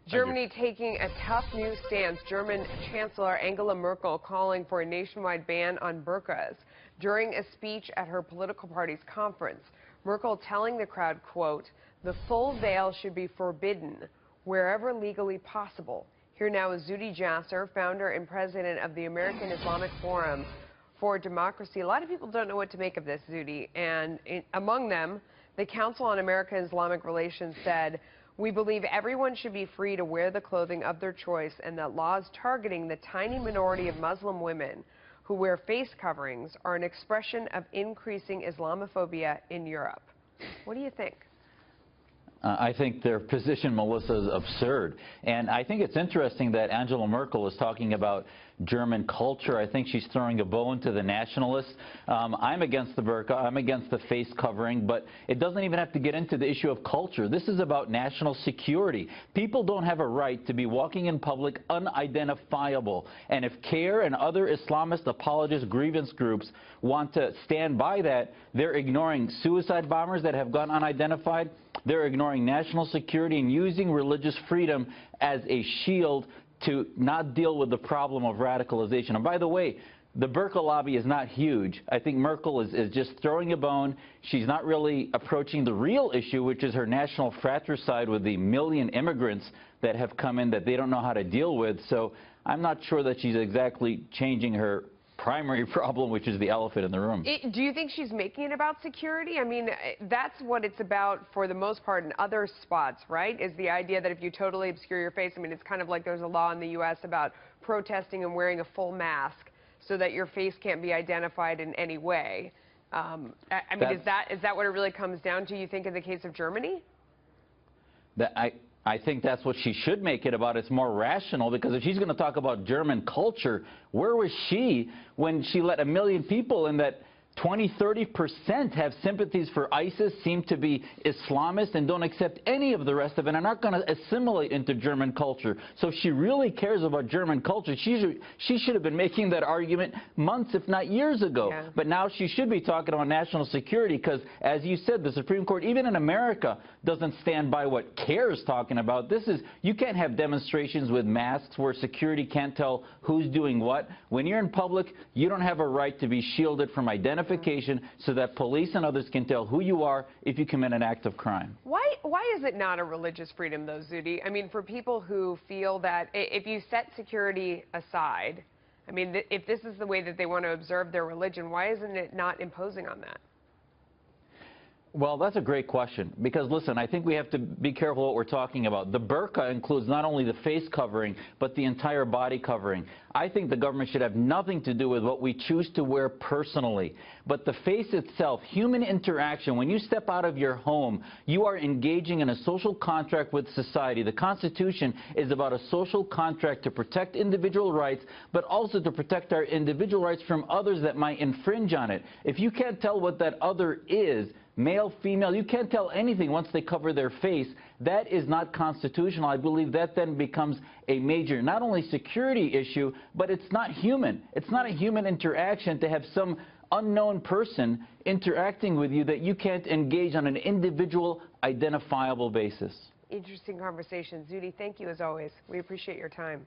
Germany taking a tough new stance. German Chancellor Angela Merkel calling for a nationwide ban on burqas. During a speech at her political party's conference, Merkel telling the crowd, quote, "The full veil should be forbidden wherever legally possible." Here now is Zuhdi Jasser, founder and president of the American Islamic Forum for Democracy. A lot of people don't know what to make of this, Zuhdi, and among them, the Council on American-Islamic Relations said, "We believe everyone should be free to wear the clothing of their choice and that laws targeting the tiny minority of Muslim women who wear face coverings are an expression of increasing Islamophobia in Europe." What do you think? I think their position, Melissa, is absurd. And I think it's interesting that Angela Merkel is talking about German culture. I think she's throwing a bone to the nationalists. I'm against the burqa. I'm against the face covering. But it doesn't even have to get into the issue of culture. This is about national security. People don't have a right to be walking in public unidentifiable. And if CARE and other Islamist apologist grievance groups want to stand by that, they're ignoring suicide bombers that have gone unidentified. They're ignoring national security and using religious freedom as a shield to not deal with the problem of radicalization. And by the way, the burqa lobby is not huge. I think Merkel is just throwing a bone. She's not really approaching the real issue, which is her national fratricide with the million immigrants that have come in that they don't know how to deal with. So I'm not sure that she's exactly changing her primary problem, which is the elephant in the room. Do you think she's making it about security? I mean, that's what it's about for the most part in other spots, right? Is the idea that if you totally obscure your face, I mean, it's kind of like there's a law in the U.S. about protesting and wearing a full mask so that your face can't be identified in any way. I mean, is that what it really comes down to, you think, in the case of Germany? I think that's what she should make it about. It's more rational, because if she's going to talk about German culture, where was she when she let 1 million people in that 20–30% have sympathies for ISIS, seem to be Islamist, and don't accept any of the rest of it, and are not going to assimilate into German culture. So if she really cares about German culture, she should have been making that argument months, if not years ago. Yeah. But now she should be talking about national security, because, as you said, the Supreme Court, even in America, doesn't stand by what CARE is talking about. You can't have demonstrations with masks where security can't tell who's doing what. When you're in public, you don't have a right to be shielded from identification so that police and others can tell who you are if you commit an act of crime. Why is it not a religious freedom, though, Zuhdi? I mean, for people who feel that if you set security aside, I mean, if this is the way that they want to observe their religion, why isn't it not imposing on that? Well, that's a great question, because, listen, I think we have to be careful what we're talking about. The burqa includes not only the face covering, but the entire body covering. I think the government should have nothing to do with what we choose to wear personally. But the face itself, human interaction, when you step out of your home, you are engaging in a social contract with society. The Constitution is about a social contract to protect individual rights, but also to protect our individual rights from others that might infringe on it. If you can't tell what that other is, male, female, you can't tell anything once they cover their face. That is not constitutional. I believe that then becomes a major, not only security issue, but it's not human. It's not a human interaction to have some unknown person interacting with you that you can't engage on an individual, identifiable basis. Interesting conversation. Zuhdi, thank you as always. We appreciate your time.